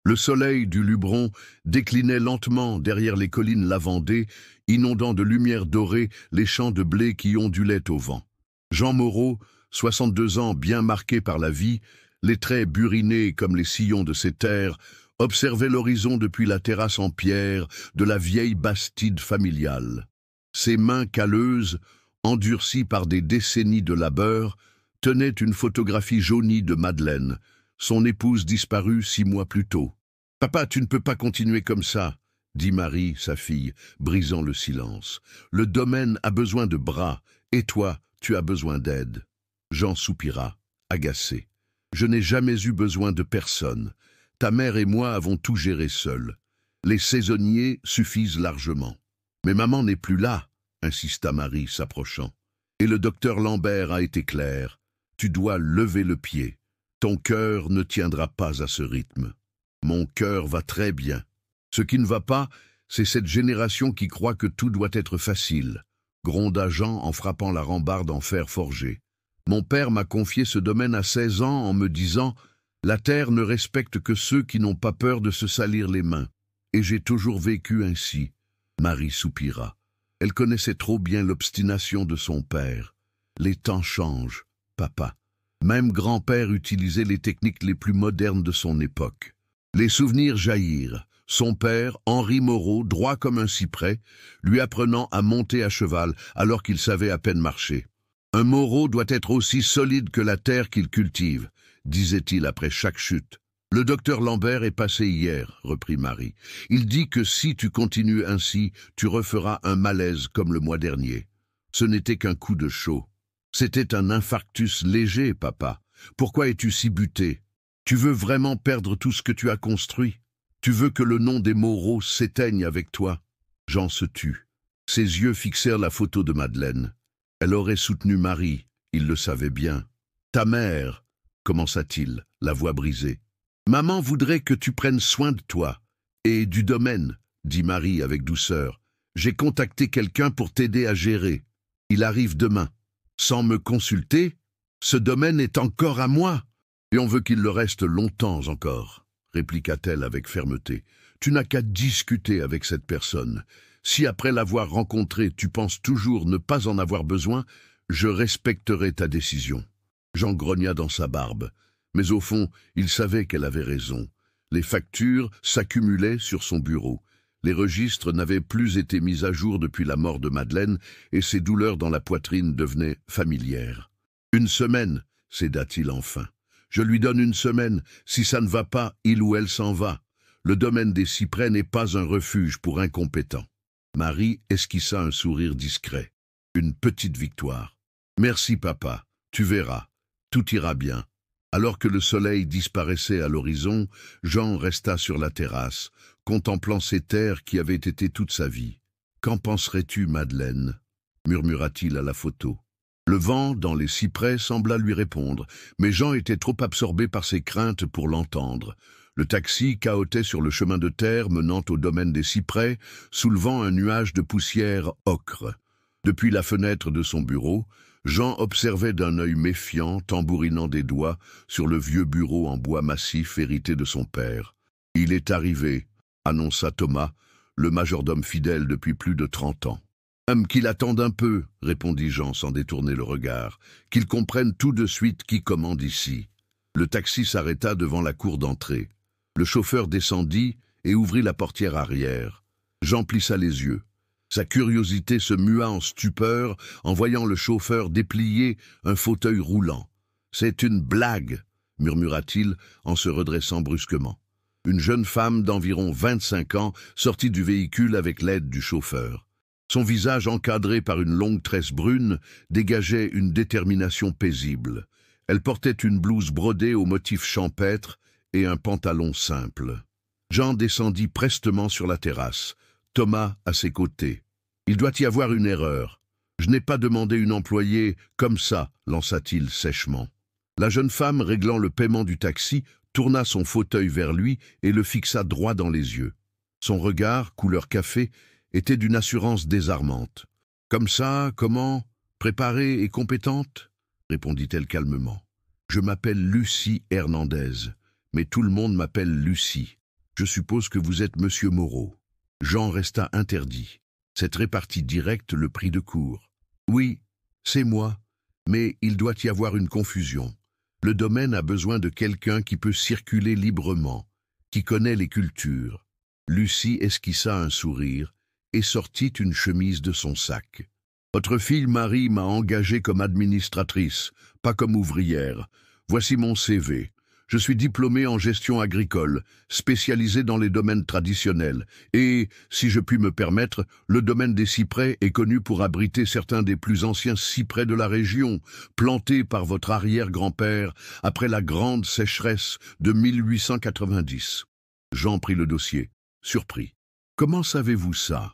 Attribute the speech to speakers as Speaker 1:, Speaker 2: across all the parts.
Speaker 1: Le soleil du Luberon déclinait lentement derrière les collines lavandées, inondant de lumière dorée les champs de blé qui ondulaient au vent. Jean Moreau, 62 ans bien marqué par la vie, les traits burinés comme les sillons de ses terres, observait l'horizon depuis la terrasse en pierre de la vieille bastide familiale. Ses mains calleuses, endurcies par des décennies de labeur, tenaient une photographie jaunie de Madeleine, son épouse disparue 6 mois plus tôt. « Papa, tu ne peux pas continuer comme ça », dit Marie, sa fille, brisant le silence. « Le domaine a besoin de bras, et toi, tu as besoin d'aide. » Jean soupira, agacé. « Je n'ai jamais eu besoin de personne. Ta mère et moi avons tout géré seuls. Les saisonniers suffisent largement. »« Mais maman n'est plus là, » insista Marie, s'approchant. « Et le docteur Lambert a été clair. Tu dois lever le pied. Ton cœur ne tiendra pas à ce rythme. » « Mon cœur va très bien. Ce qui ne va pas, c'est cette génération qui croit que tout doit être facile, » gronda Jean en frappant la rambarde en fer forgé. « Mon père m'a confié ce domaine à 16 ans en me disant « La terre ne respecte que ceux qui n'ont pas peur de se salir les mains. » Et j'ai toujours vécu ainsi. » Marie soupira. Elle connaissait trop bien l'obstination de son père. Les temps changent, papa. Même grand-père utilisait les techniques les plus modernes de son époque. Les souvenirs jaillirent. Son père, Henri Moreau, droit comme un cyprès, lui apprenant à monter à cheval alors qu'il savait à peine marcher. « Un Moreau doit être aussi solide que la terre qu'il cultive, » disait-il après chaque chute. « Le docteur Lambert est passé hier, » reprit Marie. « Il dit que si tu continues ainsi, tu referas un malaise comme le mois dernier. Ce n'était qu'un coup de chaud. C'était un infarctus léger, papa. Pourquoi es-tu si buté? Tu veux vraiment perdre tout ce que tu as construit? Tu veux que le nom des Moreau s'éteigne avec toi ?» Jean se tut. Ses yeux fixèrent la photo de Madeleine. Elle aurait soutenu Marie, il le savait bien. « Ta mère, » commença-t-il, la voix brisée. « Maman voudrait que tu prennes soin de toi. Et du domaine, » dit Marie avec douceur. « J'ai contacté quelqu'un pour t'aider à gérer. Il arrive demain. Sans me consulter, ce domaine est encore à moi. Et on veut qu'il le reste longtemps encore, » répliqua-t-elle avec fermeté. « Tu n'as qu'à discuter avec cette personne. Si après l'avoir rencontrée, tu penses toujours ne pas en avoir besoin, je respecterai ta décision. » Jean grogna dans sa barbe. Mais au fond, il savait qu'elle avait raison. Les factures s'accumulaient sur son bureau. Les registres n'avaient plus été mis à jour depuis la mort de Madeleine et ses douleurs dans la poitrine devenaient familières. « 1 semaine, » céda-t-il enfin. « Je lui donne 1 semaine. Si ça ne va pas, il ou elle s'en va. Le domaine des cyprès n'est pas un refuge pour incompétents. » Marie esquissa un sourire discret. Une petite victoire. « Merci, papa. Tu verras. Tout ira bien. » Alors que le soleil disparaissait à l'horizon, Jean resta sur la terrasse, contemplant ces terres qui avaient été toute sa vie. « Qu'en penserais-tu, Madeleine » murmura-t-il à la photo. Le vent, dans les cyprès, sembla lui répondre, mais Jean était trop absorbé par ses craintes pour l'entendre. Le taxi cahotait sur le chemin de terre menant au domaine des cyprès, soulevant un nuage de poussière ocre. Depuis la fenêtre de son bureau, Jean observait d'un œil méfiant, tambourinant des doigts, sur le vieux bureau en bois massif hérité de son père. « Il est arrivé », annonça Thomas, le majordome fidèle depuis plus de 30 ans. « Qu'il attende un peu, » répondit Jean sans détourner le regard, « qu'il comprenne tout de suite qui commande ici. » Le taxi s'arrêta devant la cour d'entrée. Le chauffeur descendit et ouvrit la portière arrière. Jean plissa les yeux. Sa curiosité se mua en stupeur en voyant le chauffeur déplier un fauteuil roulant. « C'est une blague !» murmura-t-il en se redressant brusquement. Une jeune femme d'environ 25 ans sortit du véhicule avec l'aide du chauffeur. Son visage encadré par une longue tresse brune dégageait une détermination paisible. Elle portait une blouse brodée aux motifs champêtres et un pantalon simple. Jean descendit prestement sur la terrasse, Thomas à ses côtés. « Il doit y avoir une erreur. Je n'ai pas demandé une employée comme ça, » lança-t-il sèchement. La jeune femme, réglant le paiement du taxi, tourna son fauteuil vers lui et le fixa droit dans les yeux. Son regard, couleur café, était d'une assurance désarmante. « Comme ça, comment? Préparée et compétente ?» répondit-elle calmement. « Je m'appelle Lucie Hernandez, mais tout le monde m'appelle Lucie. Je suppose que vous êtes Monsieur Moreau. Jean resta interdit. Cette répartie directe le prit de court. Oui, c'est moi, mais il doit y avoir une confusion. Le domaine a besoin de quelqu'un qui peut circuler librement, qui connaît les cultures. Lucie esquissa un sourire et sortit une chemise de son sac. Votre fille Marie m'a engagée comme administratrice, pas comme ouvrière. Voici mon CV. Je suis diplômé en gestion agricole, spécialisé dans les domaines traditionnels. Et, si je puis me permettre, le domaine des cyprès est connu pour abriter certains des plus anciens cyprès de la région, plantés par votre arrière-grand-père après la grande sécheresse de 1890. Jean prit le dossier, surpris. Comment savez-vous ça?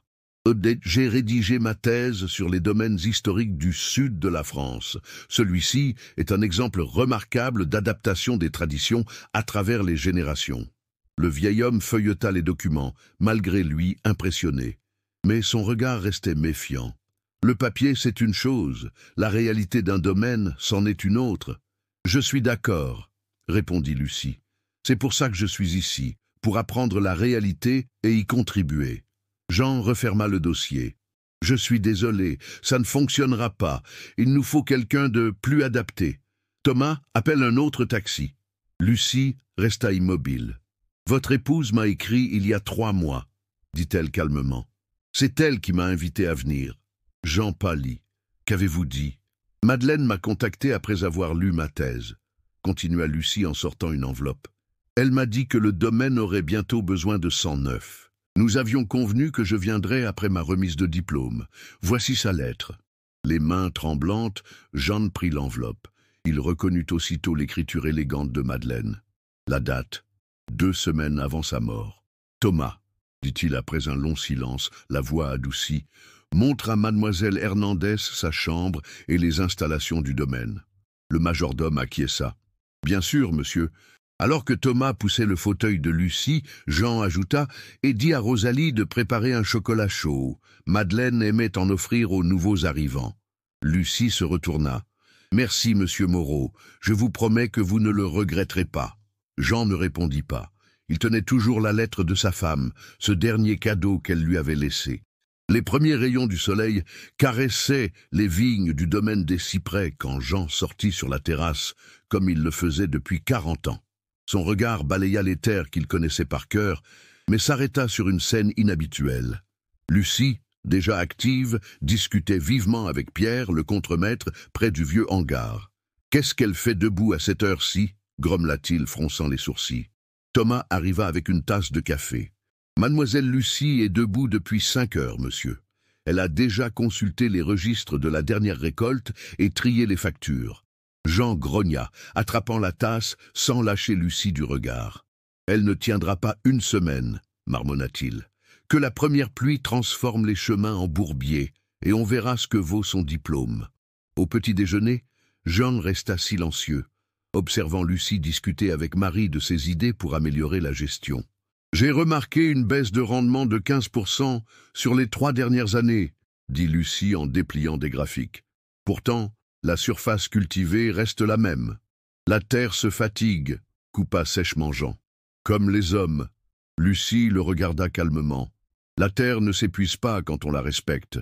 Speaker 1: J'ai rédigé ma thèse sur les domaines historiques du sud de la France. Celui-ci est un exemple remarquable d'adaptation des traditions à travers les générations. Le vieil homme feuilleta les documents, malgré lui impressionné. Mais son regard restait méfiant. Le papier, c'est une chose, la réalité d'un domaine, c'en est une autre. Je suis d'accord, répondit Lucie. C'est pour ça que je suis ici, pour apprendre la réalité et y contribuer. Jean referma le dossier. « Je suis désolé, ça ne fonctionnera pas. Il nous faut quelqu'un de plus adapté. Thomas, appelle un autre taxi. » Lucie resta immobile. « Votre épouse m'a écrit il y a 3 mois, dit-elle calmement. C'est elle qui m'a invité à venir. » Jean pâlit. « Qu'avez-vous dit ?»« Madeleine m'a contacté après avoir lu ma thèse, » continua Lucie en sortant une enveloppe. « Elle m'a dit que le domaine aurait bientôt besoin de sang neuf. Nous avions convenu que je viendrais après ma remise de diplôme. Voici sa lettre. » Les mains tremblantes, Jean prit l'enveloppe. Il reconnut aussitôt l'écriture élégante de Madeleine. La date, 2 semaines avant sa mort. « Thomas, » dit-il après un long silence, la voix adoucie, « montre à mademoiselle Hernandez sa chambre et les installations du domaine. » Le majordome acquiesça. « Bien sûr, monsieur. » Alors que Thomas poussait le fauteuil de Lucie, Jean ajouta et dit à Rosalie de préparer un chocolat chaud. Madeleine aimait en offrir aux nouveaux arrivants. Lucie se retourna. « Merci, monsieur Moreau. Je vous promets que vous ne le regretterez pas. » Jean ne répondit pas. Il tenait toujours la lettre de sa femme, ce dernier cadeau qu'elle lui avait laissé. Les premiers rayons du soleil caressaient les vignes du domaine des cyprès quand Jean sortit sur la terrasse, comme il le faisait depuis 40 ans. Son regard balaya les terres qu'il connaissait par cœur, mais s'arrêta sur une scène inhabituelle. Lucie, déjà active, discutait vivement avec Pierre, le contremaître, près du vieux hangar. « Qu'est-ce qu'elle fait debout à cette heure-ci » grommela-t-il, fronçant les sourcils. Thomas arriva avec une tasse de café. « Mademoiselle Lucie est debout depuis 5 heures, monsieur. Elle a déjà consulté les registres de la dernière récolte et trié les factures. » Jean grogna, attrapant la tasse sans lâcher Lucie du regard. « Elle ne tiendra pas 1 semaine, marmonna-t-il. Que la première pluie transforme les chemins en bourbiers, et on verra ce que vaut son diplôme. » Au petit déjeuner, Jean resta silencieux, observant Lucie discuter avec Marie de ses idées pour améliorer la gestion. « J'ai remarqué une baisse de rendement de 15% sur les 3 dernières années, » dit Lucie en dépliant des graphiques. « Pourtant, la surface cultivée reste la même. La terre se fatigue, » coupa sèchement Jean. « Comme les hommes. » Lucie le regarda calmement. « La terre ne s'épuise pas quand on la respecte.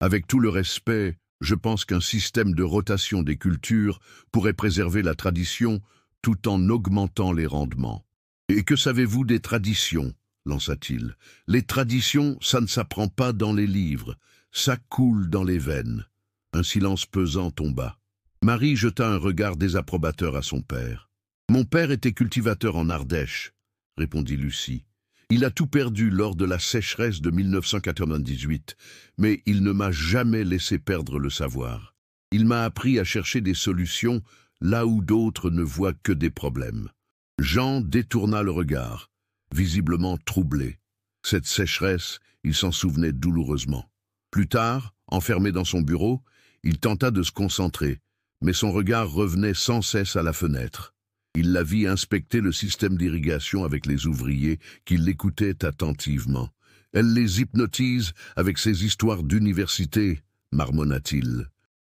Speaker 1: Avec tout le respect, je pense qu'un système de rotation des cultures pourrait préserver la tradition tout en augmentant les rendements. »« Et que savez-vous des traditions ?» lança-t-il. « Les traditions, ça ne s'apprend pas dans les livres, ça coule dans les veines. » Un silence pesant tomba. Marie jeta un regard désapprobateur à son père. « Mon père était cultivateur en Ardèche, » répondit Lucie. « Il a tout perdu lors de la sécheresse de 1998, mais il ne m'a jamais laissé perdre le savoir. Il m'a appris à chercher des solutions là où d'autres ne voient que des problèmes. » Jean détourna le regard, visiblement troublé. Cette sécheresse, il s'en souvenait douloureusement. Plus tard, enfermé dans son bureau, il tenta de se concentrer, mais son regard revenait sans cesse à la fenêtre. Il la vit inspecter le système d'irrigation avec les ouvriers qui l'écoutaient attentivement. « Elle les hypnotise avec ses histoires d'université, » marmonna-t-il.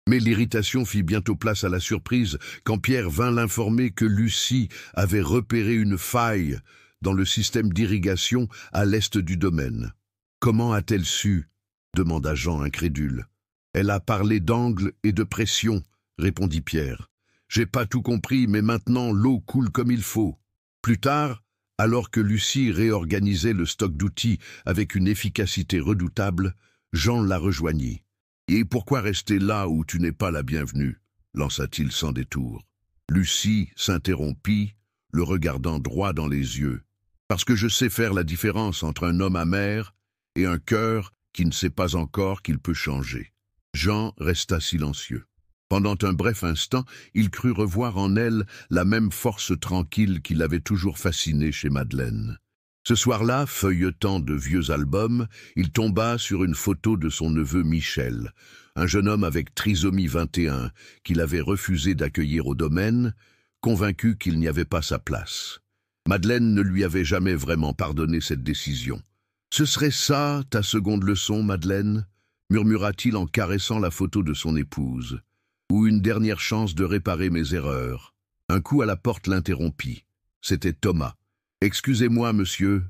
Speaker 1: Mais l'irritation fit bientôt place à la surprise quand Pierre vint l'informer que Lucie avait repéré une faille dans le système d'irrigation à l'est du domaine. Comment a-t-elle su? Demanda Jean incrédule. Elle a parlé d'angle et de pression, répondit Pierre. J'ai pas tout compris, mais maintenant l'eau coule comme il faut. Plus tard, alors que Lucie réorganisait le stock d'outils avec une efficacité redoutable, Jean la rejoignit. Et pourquoi rester là où tu n'es pas la bienvenue? Lança-t-il sans détour. Lucie s'interrompit, le regardant droit dans les yeux. Parce que je sais faire la différence entre un homme amer et un cœur qui ne sait pas encore qu'il peut changer. Jean resta silencieux. Pendant un bref instant, il crut revoir en elle la même force tranquille qui l'avait toujours fasciné chez Madeleine. Ce soir-là, feuilletant de vieux albums, il tomba sur une photo de son neveu Michel, un jeune homme avec trisomie 21, qu'il avait refusé d'accueillir au domaine, convaincu qu'il n'y avait pas sa place. Madeleine ne lui avait jamais vraiment pardonné cette décision. « Ce serait ça, ta seconde leçon, Madeleine ?» murmura-t-il en caressant la photo de son épouse. « Ou une dernière chance de réparer mes erreurs. » Un coup à la porte l'interrompit. C'était Thomas. « Excusez-moi, monsieur.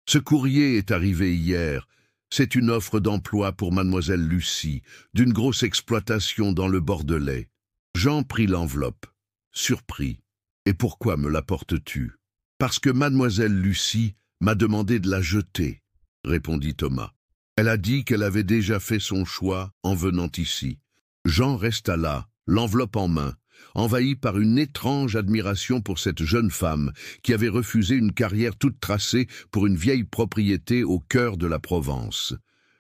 Speaker 1: Ce courrier est arrivé hier. C'est une offre d'emploi pour mademoiselle Lucie, d'une grosse exploitation dans le Bordelais. » Jean prit l'enveloppe, surpris. « Et pourquoi me l'apportes-tu? »« Parce que mademoiselle Lucie m'a demandé de la jeter, » répondit Thomas. « Elle a dit qu'elle avait déjà fait son choix en venant ici. » Jean resta là, l'enveloppe en main, envahi par une étrange admiration pour cette jeune femme qui avait refusé une carrière toute tracée pour une vieille propriété au cœur de la Provence.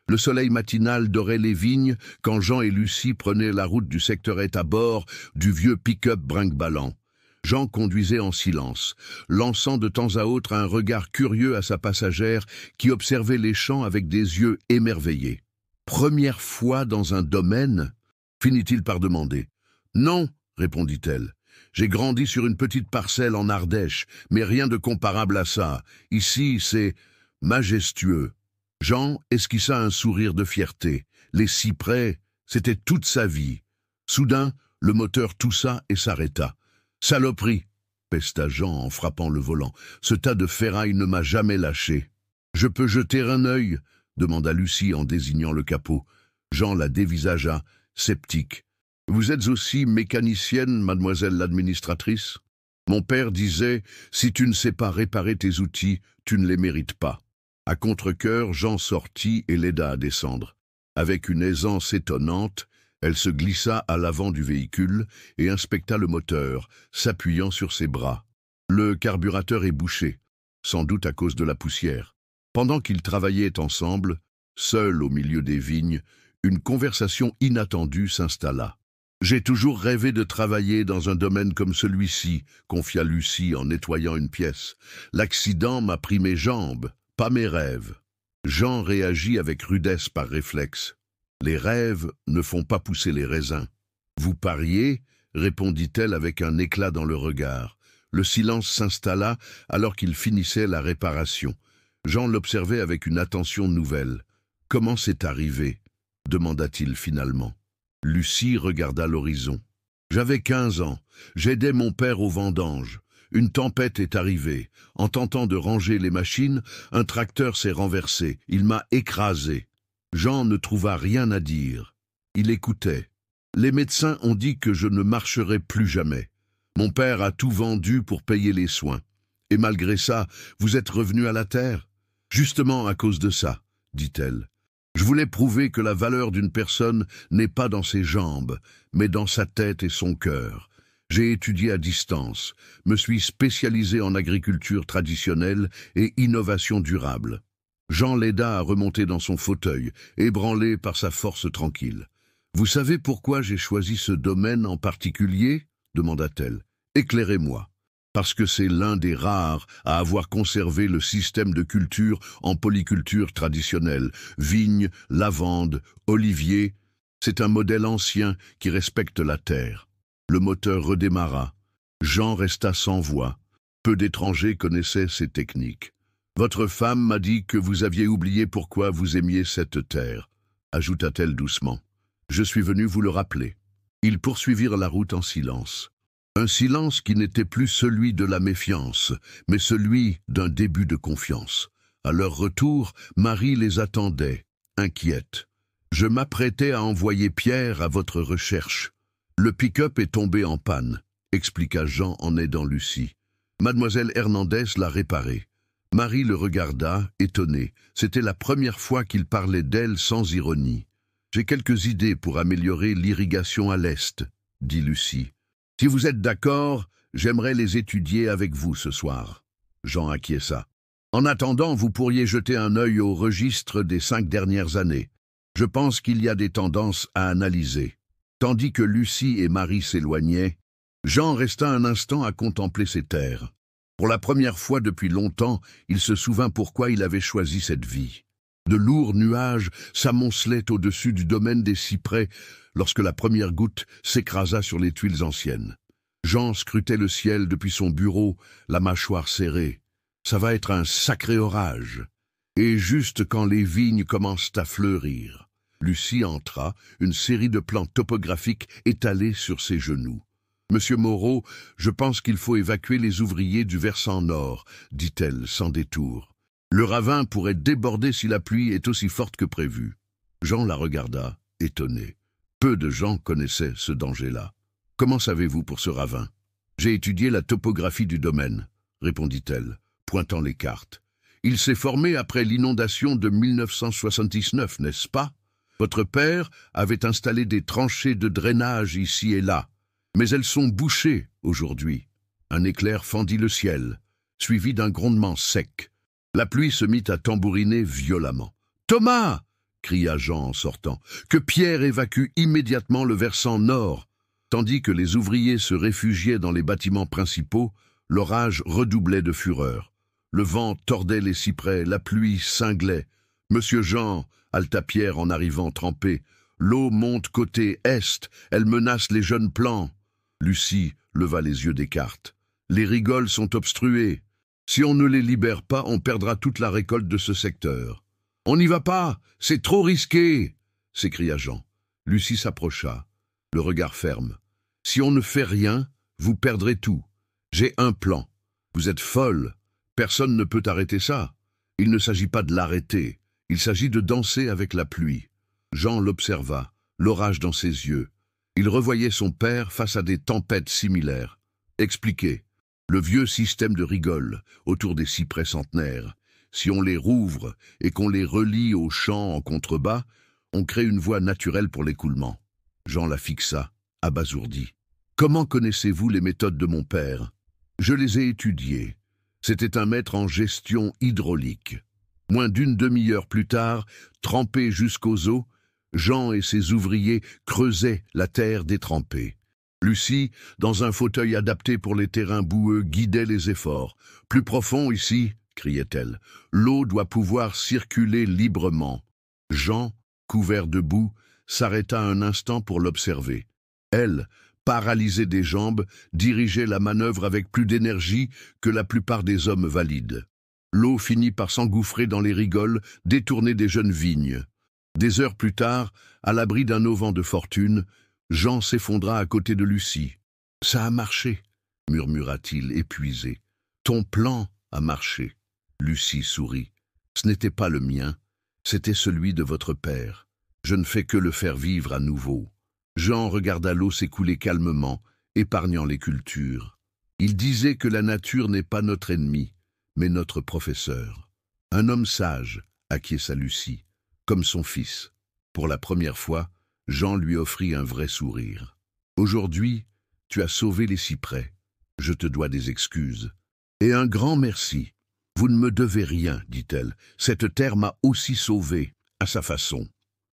Speaker 1: Le soleil matinal dorait les vignes quand Jean et Lucie prenaient la route du sectorette à bord du vieux pick-up brinque-ballant. Jean conduisait en silence, lançant de temps à autre un regard curieux à sa passagère qui observait les champs avec des yeux émerveillés. « Première fois dans un domaine ?» finit-il par demander. « Non, » répondit-elle. « J'ai grandi sur une petite parcelle en Ardèche, mais rien de comparable à ça. Ici, c'est majestueux. » Jean esquissa un sourire de fierté. Les cyprès, c'était toute sa vie. Soudain, le moteur toussa et s'arrêta. « Saloperie !» pesta Jean en frappant le volant. « Ce tas de ferraille ne m'a jamais lâché. »« Je peux jeter un œil ?» demanda Lucie en désignant le capot. Jean la dévisagea, sceptique. « Vous êtes aussi mécanicienne, mademoiselle l'administratrice? Mon père disait, si tu ne sais pas réparer tes outils, tu ne les mérites pas. » À contre-cœur, Jean sortit et l'aida à descendre. Avec une aisance étonnante, elle se glissa à l'avant du véhicule et inspecta le moteur, s'appuyant sur ses bras. Le carburateur est bouché, sans doute à cause de la poussière. Pendant qu'ils travaillaient ensemble, seuls au milieu des vignes, une conversation inattendue s'installa. « J'ai toujours rêvé de travailler dans un domaine comme celui-ci, » confia Lucie en nettoyant une pièce. « L'accident m'a pris mes jambes, pas mes rêves. » Jean réagit avec rudesse par réflexe. « Les rêves ne font pas pousser les raisins. »« Vous pariez ?» répondit-elle avec un éclat dans le regard. Le silence s'installa alors qu'il finissait la réparation. Jean l'observait avec une attention nouvelle. « Comment c'est arrivé ?» demanda-t-il finalement. Lucie regarda l'horizon. « J'avais 15 ans. J'aidais mon père aux vendanges. Une tempête est arrivée. En tentant de ranger les machines, un tracteur s'est renversé. Il m'a écrasé. » Jean ne trouva rien à dire. Il écoutait. « Les médecins ont dit que je ne marcherais plus jamais. Mon père a tout vendu pour payer les soins. Et malgré ça, vous êtes revenu à la terre? »« Justement à cause de ça, » dit-elle. « Je voulais prouver que la valeur d'une personne n'est pas dans ses jambes, mais dans sa tête et son cœur. J'ai étudié à distance, me suis spécialisé en agriculture traditionnelle et innovation durable. » Jean l'aida à remonter dans son fauteuil, ébranlé par sa force tranquille. « Vous savez pourquoi j'ai choisi ce domaine en particulier ?» demanda-t-elle. « Éclairez-moi. » Parce que c'est l'un des rares à avoir conservé le système de culture en polyculture traditionnelle. Vignes, lavandes, oliviers. C'est un modèle ancien qui respecte la terre. Le moteur redémarra. Jean resta sans voix. Peu d'étrangers connaissaient ces techniques. « Votre femme m'a dit que vous aviez oublié pourquoi vous aimiez cette terre, » ajouta-t-elle doucement. « Je suis venu vous le rappeler. » Ils poursuivirent la route en silence. Un silence qui n'était plus celui de la méfiance, mais celui d'un début de confiance. À leur retour, Marie les attendait, inquiète. « Je m'apprêtais à envoyer Pierre à votre recherche. Le pick-up est tombé en panne, » expliqua Jean en aidant Lucie. Mademoiselle Hernandez l'a réparé. Marie le regarda, étonnée. C'était la première fois qu'il parlait d'elle sans ironie. « J'ai quelques idées pour améliorer l'irrigation à l'est, » dit Lucie. « Si vous êtes d'accord, j'aimerais les étudier avec vous ce soir. » Jean acquiesça. « En attendant, vous pourriez jeter un œil au registre des 5 dernières années. Je pense qu'il y a des tendances à analyser. » Tandis que Lucie et Marie s'éloignaient, Jean resta un instant à contempler ces terres. Pour la première fois depuis longtemps, il se souvint pourquoi il avait choisi cette vie. De lourds nuages s'amoncelaient au-dessus du domaine des cyprès lorsque la première goutte s'écrasa sur les tuiles anciennes. Jean scrutait le ciel depuis son bureau, la mâchoire serrée. Ça va être un sacré orage. Et juste quand les vignes commencent à fleurir, Lucie entra, une série de plans topographiques étalés sur ses genoux. « Monsieur Moreau, je pense qu'il faut évacuer les ouvriers du versant nord, » dit-elle sans détour. « Le ravin pourrait déborder si la pluie est aussi forte que prévu. » Jean la regarda, étonné. Peu de gens connaissaient ce danger-là. « Comment savez-vous pour ce ravin ?»« J'ai étudié la topographie du domaine, » répondit-elle, pointant les cartes. « Il s'est formé après l'inondation de 1979, n'est-ce pas? Votre père avait installé des tranchées de drainage ici et là, mais elles sont bouchées aujourd'hui. » Un éclair fendit le ciel, suivi d'un grondement sec. La pluie se mit à tambouriner violemment. « Thomas !» cria Jean en sortant. « Que Pierre évacue immédiatement le versant nord !» Tandis que les ouvriers se réfugiaient dans les bâtiments principaux, l'orage redoublait de fureur. Le vent tordait les cyprès, la pluie cinglait. « Monsieur Jean !» halta Pierre en arrivant trempé. « L'eau monte côté est, elle menace les jeunes plants. » Lucie leva les yeux des cartes. « Les rigoles sont obstruées. Si on ne les libère pas, on perdra toute la récolte de ce secteur. »« On n'y va pas, c'est trop risqué !» s'écria Jean. Lucie s'approcha, le regard ferme. « Si on ne fait rien, vous perdrez tout. J'ai un plan. Vous êtes folle. Personne ne peut arrêter ça. Il ne s'agit pas de l'arrêter. Il s'agit de danser avec la pluie. » Jean l'observa, l'orage dans ses yeux. Il revoyait son père face à des tempêtes similaires. « Expliquez. Le vieux système de rigoles autour des cyprès centenaires. Si on les rouvre et qu'on les relie aux champs en contrebas, on crée une voie naturelle pour l'écoulement. » Jean la fixa, abasourdi. « Comment connaissez-vous les méthodes de mon père ? » « Je les ai étudiées. C'était un maître en gestion hydraulique. » Moins d'une demi-heure plus tard, trempés jusqu'aux os, Jean et ses ouvriers creusaient la terre détrempée. Lucie, dans un fauteuil adapté pour les terrains boueux, guidait les efforts. « Plus profond ici !» criait-elle. « L'eau doit pouvoir circuler librement. » Jean, couvert de boue, s'arrêta un instant pour l'observer. Elle, paralysée des jambes, dirigeait la manœuvre avec plus d'énergie que la plupart des hommes valides. L'eau finit par s'engouffrer dans les rigoles, détournées des jeunes vignes. Des heures plus tard, à l'abri d'un auvent de fortune, Jean s'effondra à côté de Lucie. « Ça a marché, » murmura-t-il épuisé. « Ton plan a marché. » Lucie sourit. « Ce n'était pas le mien, c'était celui de votre père. Je ne fais que le faire vivre à nouveau. » Jean regarda l'eau s'écouler calmement, épargnant les cultures. Il disait que la nature n'est pas notre ennemi, mais notre professeur. Un homme sage, acquiesça Lucie, comme son fils. Pour la première fois, Jean lui offrit un vrai sourire. « Aujourd'hui, tu as sauvé les cyprès. Je te dois des excuses. Et un grand merci. Vous ne me devez rien, dit-elle. Cette terre m'a aussi sauvé, à sa façon. »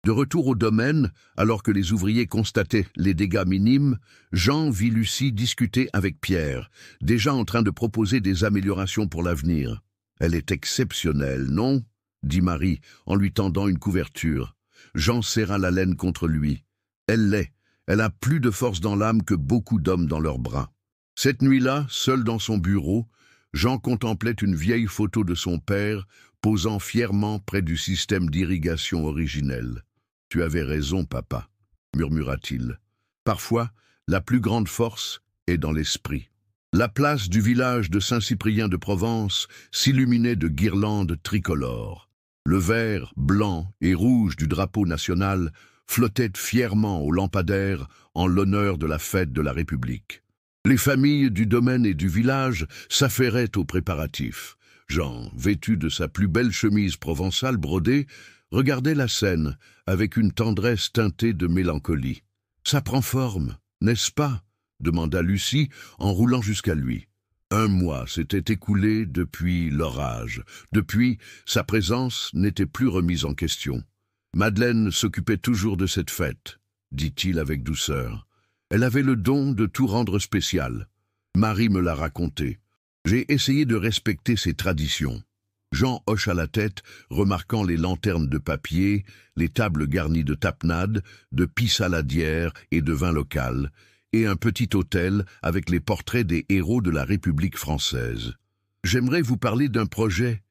Speaker 1: De retour au domaine, alors que les ouvriers constataient les dégâts minimes, Jean vit Lucie discuter avec Pierre, déjà en train de proposer des améliorations pour l'avenir. « Elle est exceptionnelle, non ?» dit Marie, en lui tendant une couverture. Jean serra la laine contre lui. « Elle l'est. Elle a plus de force dans l'âme que beaucoup d'hommes dans leurs bras. » Cette nuit-là, seul dans son bureau, Jean contemplait une vieille photo de son père, posant fièrement près du système d'irrigation originel. « Tu avais raison, papa, » murmura-t-il. « Parfois, la plus grande force et dans l'esprit. La place du village de Saint-Cyprien de Provence s'illuminait de guirlandes tricolores. Le vert, blanc et rouge du drapeau national flottait fièrement aux lampadaires en l'honneur de la fête de la République. Les familles du domaine et du village s'affairaient aux préparatifs. Jean, vêtu de sa plus belle chemise provençale brodée, regardait la scène avec une tendresse teintée de mélancolie. « Ça prend forme, n'est-ce pas ?» demanda Lucie en roulant jusqu'à lui. 1 mois s'était écoulé depuis l'orage. Depuis, sa présence n'était plus remise en question. Madeleine s'occupait toujours de cette fête, dit-il avec douceur. Elle avait le don de tout rendre spécial. Marie me l'a raconté. J'ai essayé de respecter ses traditions. Jean hocha la tête, remarquant les lanternes de papier, les tables garnies de tapenades, de pissaladières et de vin local, et un petit hôtel avec les portraits des héros de la République française. « J'aimerais vous parler d'un projet, »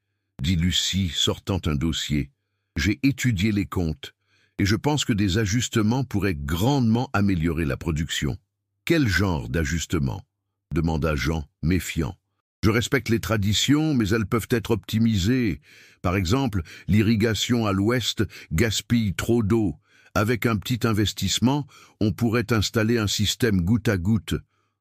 Speaker 1: dit Lucie, sortant un dossier. « J'ai étudié les comptes, et je pense que des ajustements pourraient grandement améliorer la production. »« Quel genre d'ajustements ?» demanda Jean, méfiant. « Je respecte les traditions, mais elles peuvent être optimisées. Par exemple, l'irrigation à l'ouest gaspille trop d'eau. Avec un petit investissement, on pourrait installer un système goutte à goutte.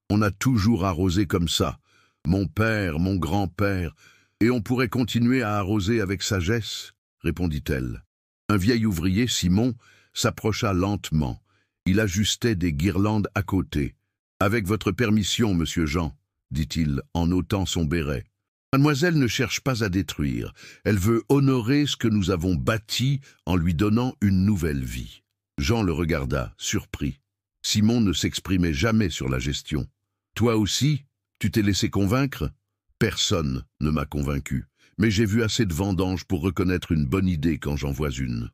Speaker 1: On a toujours arrosé comme ça. Mon père, mon grand-père, et on pourrait continuer à arroser avec sagesse, répondit-elle. Un vieil ouvrier, Simon, s'approcha lentement. Il ajustait des guirlandes à côté. « Avec votre permission, monsieur Jean, » dit-il en ôtant son béret. « Mademoiselle ne cherche pas à détruire. Elle veut honorer ce que nous avons bâti en lui donnant une nouvelle vie. » Jean le regarda, surpris. Simon ne s'exprimait jamais sur la gestion. « Toi aussi, tu t'es laissé convaincre ?» Personne ne m'a convaincu, mais j'ai vu assez de vendanges pour reconnaître une bonne idée quand j'en vois une.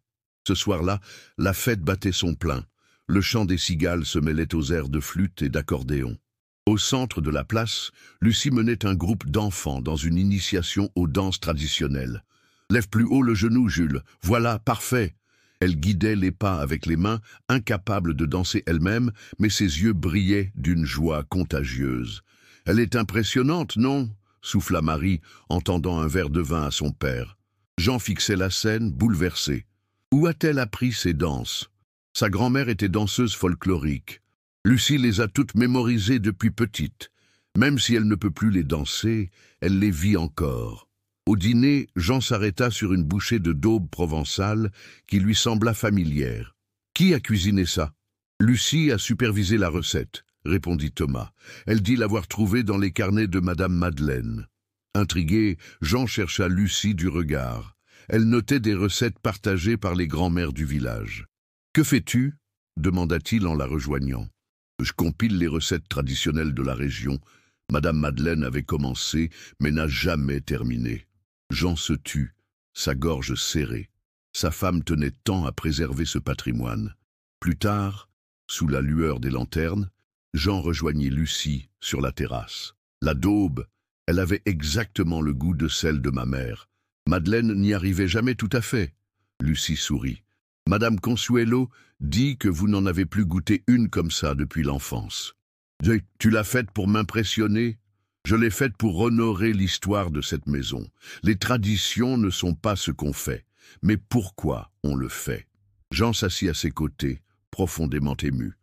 Speaker 1: Ce soir-là, la fête battait son plein. Le chant des cigales se mêlait aux airs de flûte et d'accordéon. Au centre de la place, Lucie menait un groupe d'enfants dans une initiation aux danses traditionnelles. « Lève plus haut le genou, Jules. Voilà, parfait !» Elle guidait les pas avec les mains, incapable de danser elle-même, mais ses yeux brillaient d'une joie contagieuse. « Elle est impressionnante, non ?» souffla Marie, en tendant un verre de vin à son père. Jean fixait la scène, bouleversé. Où a-t-elle appris ces danses? Sa grand-mère était danseuse folklorique. Lucie les a toutes mémorisées depuis petite. Même si elle ne peut plus les danser, elle les vit encore. Au dîner, Jean s'arrêta sur une bouchée de daube provençale qui lui sembla familière. « Qui a cuisiné ça ?»« Lucie a supervisé la recette, » répondit Thomas. « Elle dit l'avoir trouvée dans les carnets de Madame Madeleine. » Intrigué, Jean chercha Lucie du regard. Elle notait des recettes partagées par les grands-mères du village. « Que fais-tu » demanda-t-il en la rejoignant. « Je compile les recettes traditionnelles de la région. Madame Madeleine avait commencé, mais n'a jamais terminé. » Jean se tut, sa gorge serrée. Sa femme tenait tant à préserver ce patrimoine. Plus tard, sous la lueur des lanternes, Jean rejoignit Lucie sur la terrasse. La daube, elle avait exactement le goût de celle de ma mère. Madeleine n'y arrivait jamais tout à fait. Lucie sourit. Madame Consuelo dit que vous n'en avez plus goûté une comme ça depuis l'enfance. Tu l'as faite pour m'impressionner? Je l'ai faite pour honorer l'histoire de cette maison. Les traditions ne sont pas ce qu'on fait, mais pourquoi on le fait. Jean s'assit à ses côtés, profondément ému.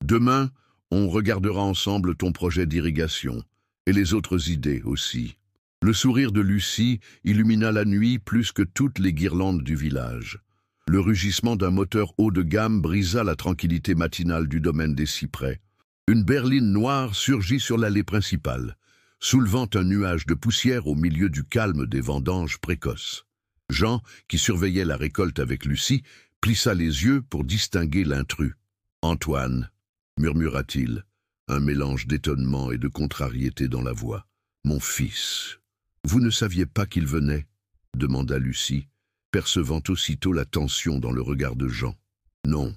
Speaker 1: Demain, on regardera ensemble ton projet d'irrigation, et les autres idées aussi. Le sourire de Lucie illumina la nuit plus que toutes les guirlandes du village. Le rugissement d'un moteur haut de gamme brisa la tranquillité matinale du domaine des cyprès. Une berline noire surgit sur l'allée principale, soulevant un nuage de poussière au milieu du calme des vendanges précoces. Jean, qui surveillait la récolte avec Lucie, plissa les yeux pour distinguer l'intrus. « Antoine » murmura-t-il, un mélange d'étonnement et de contrariété dans la voix. « Mon fils. »« Vous ne saviez pas qu'il venait ?» demanda Lucie, percevant aussitôt la tension dans le regard de Jean. « Non,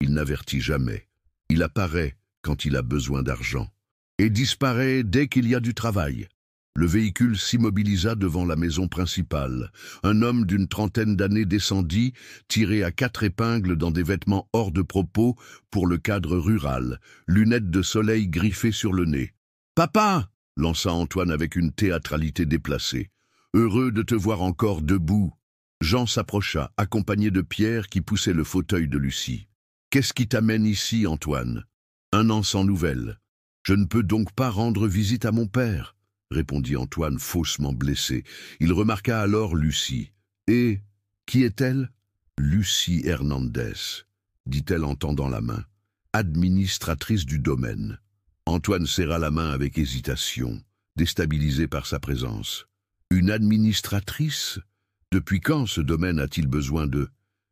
Speaker 1: il n'avertit jamais. Il apparaît quand il a besoin d'argent. Et disparaît dès qu'il y a du travail. Le véhicule s'immobilisa devant la maison principale. Un homme d'une trentaine d'années descendit, tiré à 4 épingles dans des vêtements hors de propos pour le cadre rural, lunettes de soleil griffées sur le nez. « Papa !» lança Antoine avec une théâtralité déplacée. « Heureux de te voir encore debout. » Jean s'approcha, accompagné de Pierre qui poussait le fauteuil de Lucie. « Qu'est-ce qui t'amène ici, Antoine ? Un an sans nouvelles. Je ne peux donc pas rendre visite à mon père. » répondit Antoine faussement blessé. Il remarqua alors Lucie. « Et qui est-elle ?»« Lucie Hernandez, dit-elle en tendant la main, administratrice du domaine. » Antoine serra la main avec hésitation, déstabilisé par sa présence. « Une administratrice ? Depuis quand ce domaine a-t-il besoin de... »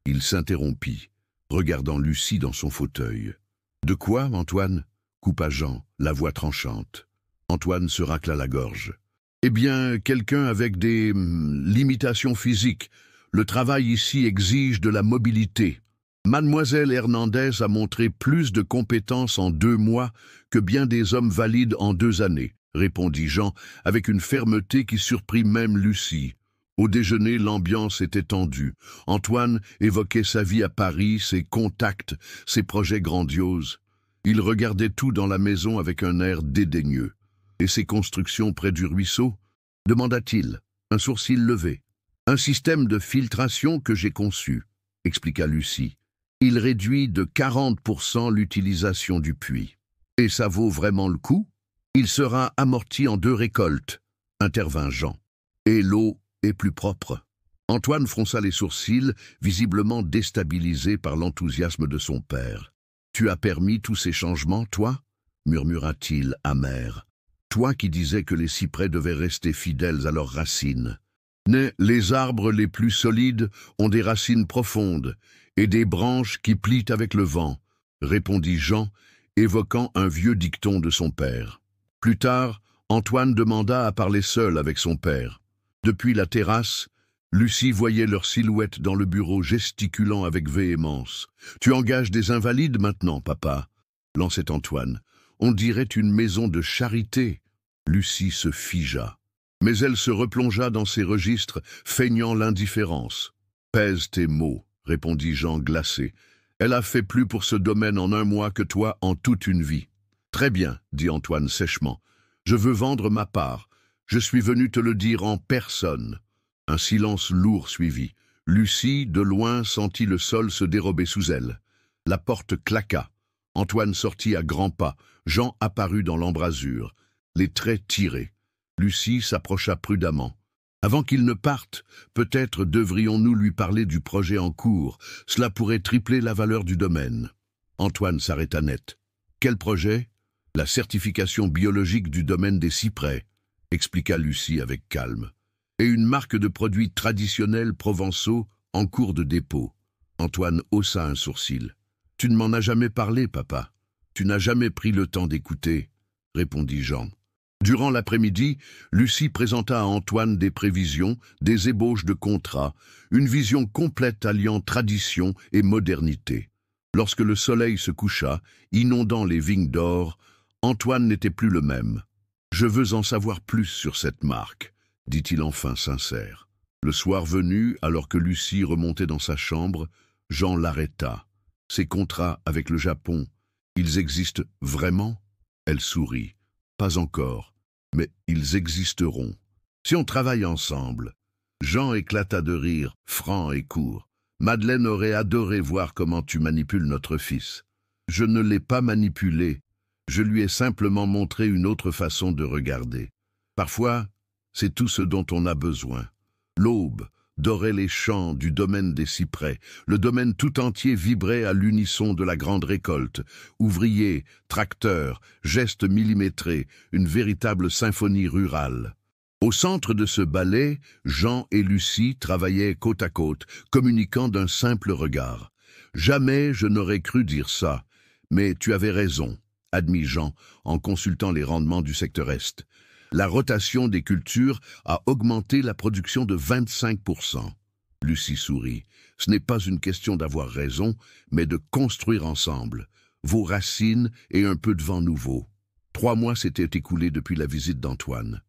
Speaker 1: Il s'interrompit, regardant Lucie dans son fauteuil. « De quoi, Antoine ?» coupa Jean, la voix tranchante. Antoine se racla la gorge. « Eh bien, quelqu'un avec des limitations physiques. Le travail ici exige de la mobilité. Mademoiselle Hernandez a montré plus de compétences en 2 mois que bien des hommes valides en 2 années, répondit Jean avec une fermeté qui surprit même Lucie. Au déjeuner, l'ambiance était tendue. Antoine évoquait sa vie à Paris, ses contacts, ses projets grandioses. Il regardait tout dans la maison avec un air dédaigneux. « Et ces constructions près du ruisseau ?» demanda-t-il, un sourcil levé. « Un système de filtration que j'ai conçu, » expliqua Lucie. « Il réduit de 40% l'utilisation du puits. Et ça vaut vraiment le coup ? Il sera amorti en 2 récoltes, » intervint Jean. « Et l'eau est plus propre. » Antoine fronça les sourcils, visiblement déstabilisé par l'enthousiasme de son père. « Tu as permis tous ces changements, toi ?» murmura-t-il amer. « Toi qui disais que les cyprès devaient rester fidèles à leurs racines. Mais les arbres les plus solides ont des racines profondes et des branches qui plient avec le vent, » répondit Jean, évoquant un vieux dicton de son père. Plus tard, Antoine demanda à parler seul avec son père. Depuis la terrasse, Lucie voyait leur silhouette dans le bureau gesticulant avec véhémence. « Tu engages des invalides maintenant, papa ?» lançait Antoine. « On dirait une maison de charité. » Lucie se figea. Mais elle se replongea dans ses registres, feignant l'indifférence. « Pèse tes mots, » répondit Jean glacé. « Elle a fait plus pour ce domaine en 1 mois que toi en toute une vie. »« Très bien, » dit Antoine sèchement. « Je veux vendre ma part. Je suis venu te le dire en personne. » Un silence lourd suivit. Lucie, de loin, sentit le sol se dérober sous elle. La porte claqua. Antoine sortit à grands pas. Jean apparut dans l'embrasure, les traits tirés. Lucie s'approcha prudemment. « Avant qu'il ne parte, peut-être devrions-nous lui parler du projet en cours. Cela pourrait tripler la valeur du domaine. » Antoine s'arrêta net. « Quel projet ? » « La certification biologique du domaine des cyprès, » expliqua Lucie avec calme. « Et une marque de produits traditionnels provençaux en cours de dépôt. » Antoine haussa un sourcil. « Tu ne m'en as jamais parlé, papa. Tu n'as jamais pris le temps d'écouter, » répondit Jean. Durant l'après-midi, Lucie présenta à Antoine des prévisions, des ébauches de contrats, une vision complète alliant tradition et modernité. Lorsque le soleil se coucha, inondant les vignes d'or, Antoine n'était plus le même. « Je veux en savoir plus sur cette marque, » dit-il enfin sincère. Le soir venu, alors que Lucie remontait dans sa chambre, Jean l'arrêta. « Ces contrats avec le Japon, ils existent vraiment ?» Elle sourit. « Pas encore, mais ils existeront. Si on travaille ensemble. » Jean éclata de rire, franc et court. « Madeleine aurait adoré voir comment tu manipules notre fils. » « Je ne l'ai pas manipulé. Je lui ai simplement montré une autre façon de regarder. Parfois, c'est tout ce dont on a besoin. L'aube dorait les champs du domaine des cyprès. Le domaine tout entier vibrait à l'unisson de la grande récolte. Ouvriers, tracteurs, gestes millimétrés, une véritable symphonie rurale. Au centre de ce ballet, Jean et Lucie travaillaient côte à côte, communiquant d'un simple regard. « Jamais je n'aurais cru dire ça, mais tu avais raison. » admit Jean en consultant les rendements du secteur Est. La rotation des cultures a augmenté la production de 25%. Lucie sourit. Ce n'est pas une question d'avoir raison, mais de construire ensemble. Vos racines et un peu de vent nouveau. 3 mois s'étaient écoulés depuis la visite d'Antoine.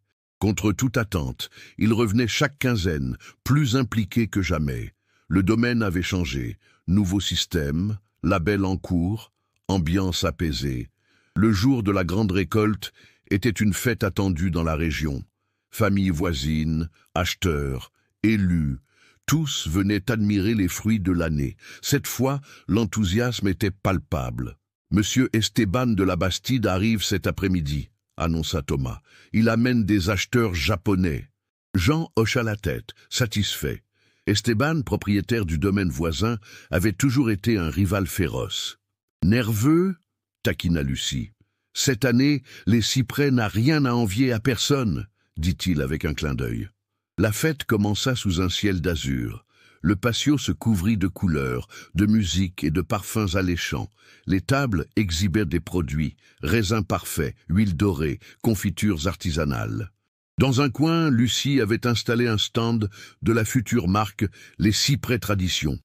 Speaker 1: Contre toute attente, il revenait chaque quinzaine, plus impliqué que jamais. Le domaine avait changé. Nouveau système, label en cours, ambiance apaisée. Le jour de la grande récolte était une fête attendue dans la région. Familles voisines, acheteurs, élus, tous venaient admirer les fruits de l'année. Cette fois, l'enthousiasme était palpable. Monsieur Esteban de la Bastide arrive cet après-midi, annonça Thomas. Il amène des acheteurs japonais. Jean hocha la tête, satisfait. Esteban, propriétaire du domaine voisin, avait toujours été un rival féroce. Nerveux, taquina Lucie. Cette année, les cyprès n'a rien à envier à personne, dit-il avec un clin d'œil. La fête commença sous un ciel d'azur. Le patio se couvrit de couleurs, de musique et de parfums alléchants. Les tables exhibaient des produits, raisins parfaits, huile dorée, confitures artisanales. Dans un coin, Lucie avait installé un stand de la future marque Les Cyprès Traditions.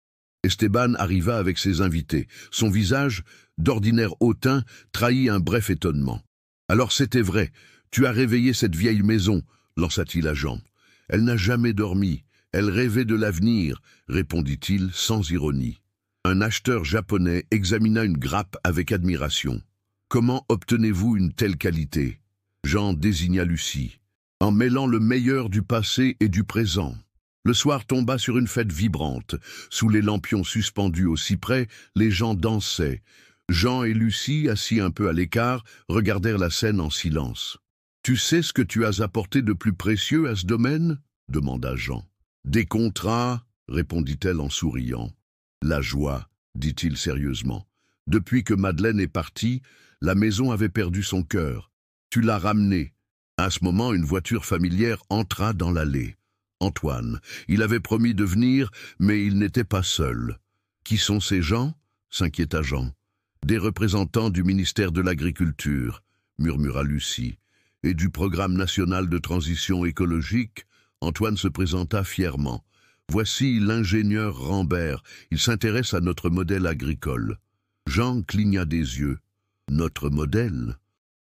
Speaker 1: Esteban arriva avec ses invités. Son visage, d'ordinaire hautain, trahit un bref étonnement. « Alors c'était vrai, tu as réveillé cette vieille maison » lança-t-il à Jean. « Elle n'a jamais dormi, elle rêvait de l'avenir » répondit-il sans ironie. Un acheteur japonais examina une grappe avec admiration. « Comment obtenez-vous une telle qualité ?» Jean désigna Lucie. « En mêlant le meilleur du passé et du présent. » Le soir tomba sur une fête vibrante. Sous les lampions suspendus au cyprès, les gens dansaient. Jean et Lucie, assis un peu à l'écart, regardèrent la scène en silence. « Tu sais ce que tu as apporté de plus précieux à ce domaine ?» demanda Jean. « Des contrats ?» répondit-elle en souriant. « La joie » dit-il sérieusement. « Depuis que Madeleine est partie, la maison avait perdu son cœur. Tu l'as ramenée. » À ce moment, une voiture familière entra dans l'allée. Antoine. Il avait promis de venir, mais il n'était pas seul. « Qui sont ces gens ?» s'inquiéta Jean. « Des représentants du ministère de l'Agriculture, » murmura Lucie. « Et du Programme national de transition écologique ?» Antoine se présenta fièrement. « Voici l'ingénieur Rambert, il s'intéresse à notre modèle agricole. » Jean cligna des yeux. « Notre modèle ?»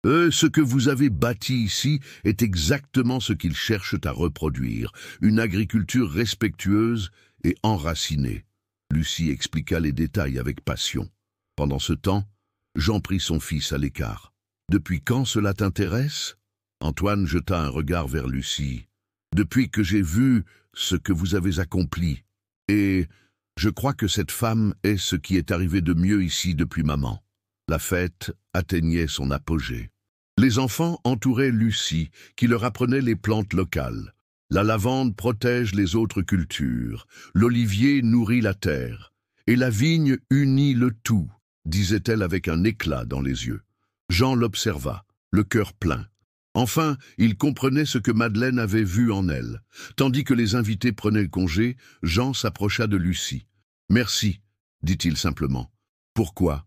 Speaker 1: Ce que vous avez bâti ici est exactement ce qu'ils cherchent à reproduire, une agriculture respectueuse et enracinée. » Lucie expliqua les détails avec passion. Pendant ce temps, Jean prit son fils à l'écart. « Depuis quand cela t'intéresse ?» Antoine jeta un regard vers Lucie. « Depuis que j'ai vu ce que vous avez accompli. Et je crois que cette femme est ce qui est arrivé de mieux ici depuis maman. » La fête atteignait son apogée. Les enfants entouraient Lucie, qui leur apprenait les plantes locales. La lavande protège les autres cultures, l'olivier nourrit la terre, et la vigne unit le tout, disait-elle avec un éclat dans les yeux. Jean l'observa, le cœur plein. Enfin, il comprenait ce que Madeleine avait vu en elle. Tandis que les invités prenaient congé, Jean s'approcha de Lucie. « Merci, dit-il simplement. « Pourquoi ?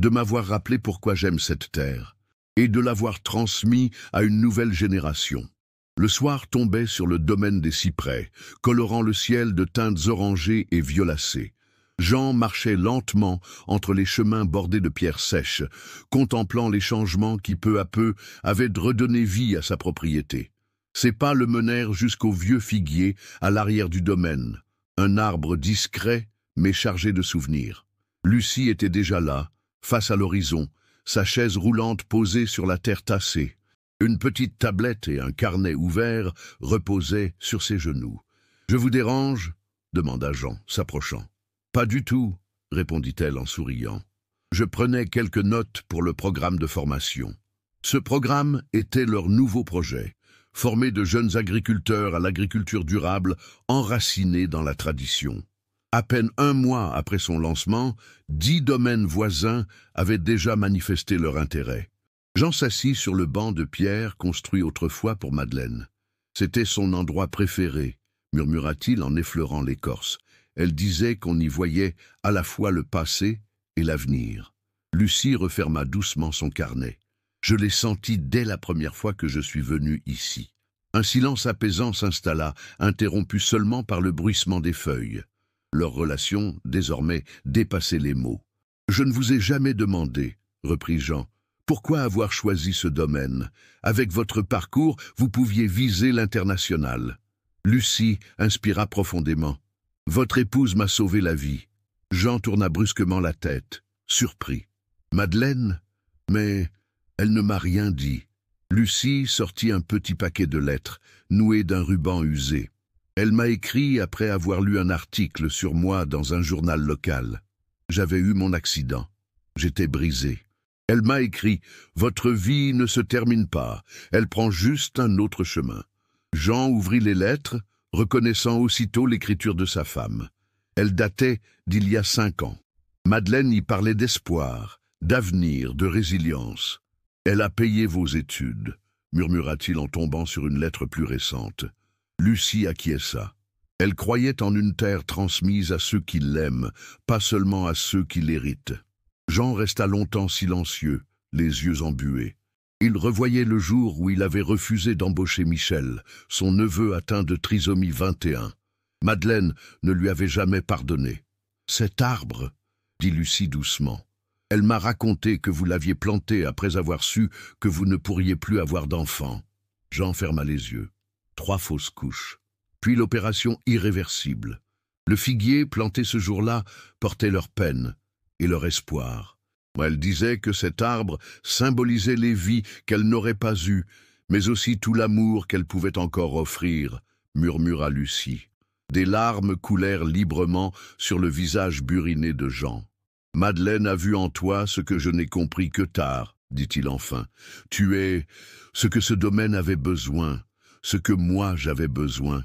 Speaker 1: De m'avoir rappelé pourquoi j'aime cette terre, et de l'avoir transmis à une nouvelle génération. » Le soir tombait sur le domaine des cyprès, colorant le ciel de teintes orangées et violacées. Jean marchait lentement entre les chemins bordés de pierres sèches, contemplant les changements qui peu à peu avaient redonné vie à sa propriété. Ses pas le menèrent jusqu'au vieux figuier à l'arrière du domaine, un arbre discret mais chargé de souvenirs. Lucie était déjà là, face à l'horizon, sa chaise roulante posée sur la terre tassée. Une petite tablette et un carnet ouvert reposaient sur ses genoux. « Je vous dérange ?» demanda Jean, s'approchant. « Pas du tout, » répondit-elle en souriant. « Je prenais quelques notes pour le programme de formation. » Ce programme était leur nouveau projet, former de jeunes agriculteurs à l'agriculture durable enracinée dans la tradition. À peine un mois après son lancement, 10 domaines voisins avaient déjà manifesté leur intérêt. Jean s'assit sur le banc de pierre construit autrefois pour Madeleine. C'était son endroit préféré, murmura-t-il en effleurant l'écorce. Elle disait qu'on y voyait à la fois le passé et l'avenir. Lucie referma doucement son carnet. Je l'ai senti dès la première fois que je suis venu ici. Un silence apaisant s'installa, interrompu seulement par le bruissement des feuilles. Leur relation, désormais, dépassait les mots. « Je ne vous ai jamais demandé, » reprit Jean, Pourquoi avoir choisi ce domaine? Avec votre parcours, vous pouviez viser l'international. Lucie inspira profondément. Votre épouse m'a sauvé la vie. Jean tourna brusquement la tête, surpris. Madeleine? Mais elle ne m'a rien dit. Lucie sortit un petit paquet de lettres, noué d'un ruban usé. Elle m'a écrit après avoir lu un article sur moi dans un journal local. J'avais eu mon accident. J'étais brisé. Elle m'a écrit « Votre vie ne se termine pas, elle prend juste un autre chemin ». Jean ouvrit les lettres, reconnaissant aussitôt l'écriture de sa femme. Elle datait d'il y a 5 ans. Madeleine y parlait d'espoir, d'avenir, de résilience. « Elle a payé vos études », murmura-t-il en tombant sur une lettre plus récente. Lucie acquiesça. Elle croyait en une terre transmise à ceux qui l'aiment, pas seulement à ceux qui l'héritent. Jean resta longtemps silencieux, les yeux embués. Il revoyait le jour où il avait refusé d'embaucher Michel, son neveu atteint de trisomie 21. Madeleine ne lui avait jamais pardonné. « Cet arbre » dit Lucie doucement. « Elle m'a raconté que vous l'aviez planté après avoir su que vous ne pourriez plus avoir d'enfant. » Jean ferma les yeux. 3 fausses couches. Puis l'opération irréversible. Le figuier, planté ce jour-là, portait leur peine et leur espoir. Elle disait que cet arbre symbolisait les vies qu'elle n'aurait pas eues, mais aussi tout l'amour qu'elle pouvait encore offrir, murmura Lucie. Des larmes coulèrent librement sur le visage buriné de Jean. « Madeleine a vu en toi ce que je n'ai compris que tard, dit-il enfin. Tu es ce que ce domaine avait besoin, ce que moi j'avais besoin. »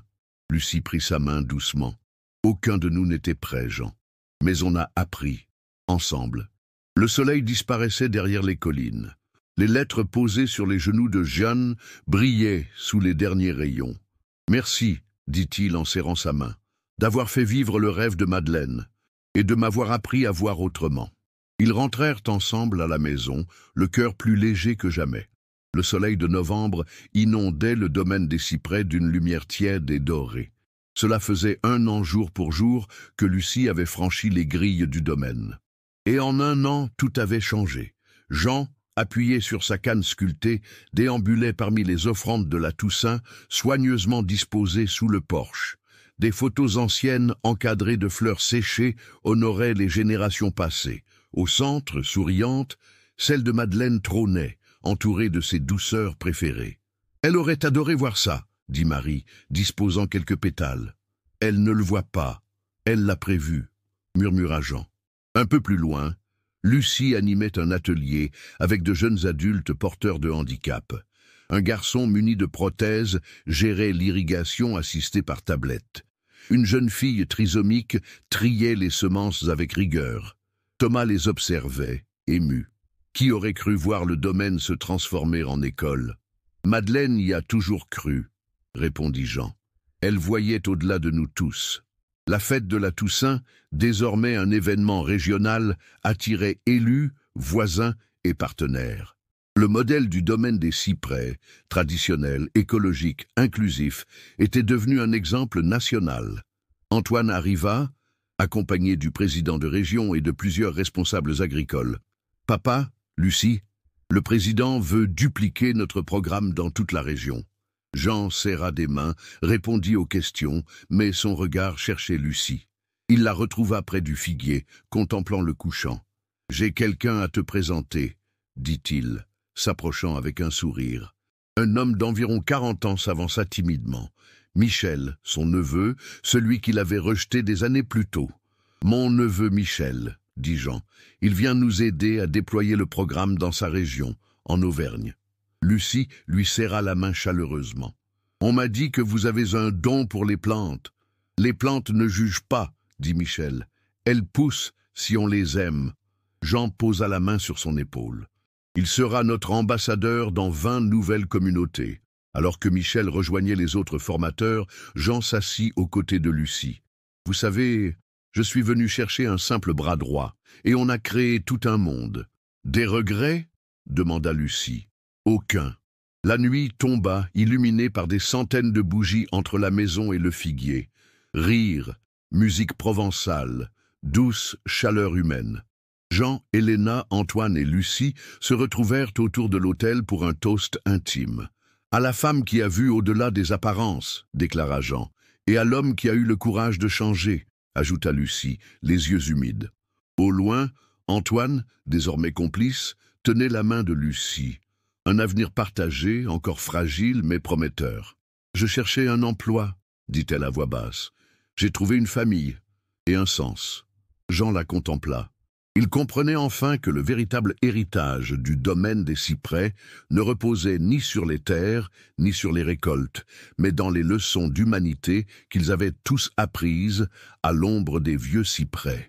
Speaker 1: Lucie prit sa main doucement. Aucun de nous n'était prêt, Jean. Mais on a appris, ensemble. Le soleil disparaissait derrière les collines. Les lettres posées sur les genoux de Jeanne brillaient sous les derniers rayons. « Merci, dit-il en serrant sa main, d'avoir fait vivre le rêve de Madeleine et de m'avoir appris à voir autrement. » Ils rentrèrent ensemble à la maison, le cœur plus léger que jamais. Le soleil de novembre inondait le domaine des cyprès d'une lumière tiède et dorée. Cela faisait 1 an jour pour jour que Lucie avait franchi les grilles du domaine. Et en 1 an, tout avait changé. Jean, appuyé sur sa canne sculptée, déambulait parmi les offrandes de la Toussaint, soigneusement disposées sous le porche. Des photos anciennes, encadrées de fleurs séchées, honoraient les générations passées. Au centre, souriante, celle de Madeleine trônait, entourée de ses douceurs préférées. « Elle aurait adoré voir ça », dit Marie, disposant quelques pétales. « Elle ne le voit pas, elle l'a prévu », murmura Jean. Un peu plus loin, Lucie animait un atelier avec de jeunes adultes porteurs de handicap. Un garçon muni de prothèses gérait l'irrigation assistée par tablette. Une jeune fille trisomique triait les semences avec rigueur. Thomas les observait, ému. Qui aurait cru voir le domaine se transformer en école? « Madeleine y a toujours cru, » répondit Jean. Elle voyait au-delà de nous tous. La fête de la Toussaint, désormais un événement régional, attirait élus, voisins et partenaires. Le modèle du domaine des cyprès, traditionnel, écologique, inclusif, était devenu un exemple national. Antoine arriva, accompagné du président de région et de plusieurs responsables agricoles. « Papa, Lucie, le président veut dupliquer notre programme dans toute la région. » Jean serra des mains, répondit aux questions, mais son regard cherchait Lucie. Il la retrouva près du figuier, contemplant le couchant. « J'ai quelqu'un à te présenter, » dit-il, s'approchant avec un sourire. Un homme d'environ 40 ans s'avança timidement. Michel, son neveu, celui qu'il avait rejeté des années plus tôt. « Mon neveu Michel, » dit Jean. « Il vient nous aider à déployer le programme dans sa région, en Auvergne. » Lucie lui serra la main chaleureusement. « On m'a dit que vous avez un don pour les plantes. »« Les plantes ne jugent pas, » dit Michel. « Elles poussent si on les aime. » Jean posa la main sur son épaule. « Il sera notre ambassadeur dans 20 nouvelles communautés. » Alors que Michel rejoignait les autres formateurs, Jean s'assit aux côtés de Lucie. « Vous savez, je suis venu chercher un simple bras droit, et on a créé tout un monde. »« Des regrets ?» demanda Lucie. « Aucun. » La nuit tomba, illuminée par des centaines de bougies entre la maison et le figuier. Rire, musique provençale, douce chaleur humaine. Jean, Helena, Antoine et Lucie se retrouvèrent autour de l'autel pour un toast intime. « À la femme qui a vu au-delà des apparences », déclara Jean, « et à l'homme qui a eu le courage de changer », ajouta Lucie, les yeux humides. Au loin, Antoine, désormais complice, tenait la main de Lucie. Un avenir partagé, encore fragile mais prometteur. « Je cherchais un emploi », dit-elle à voix basse. « J'ai trouvé une famille et un sens. » Jean la contempla. Il comprenait enfin que le véritable héritage du domaine des cyprès ne reposait ni sur les terres, ni sur les récoltes, mais dans les leçons d'humanité qu'ils avaient tous apprises à l'ombre des vieux cyprès.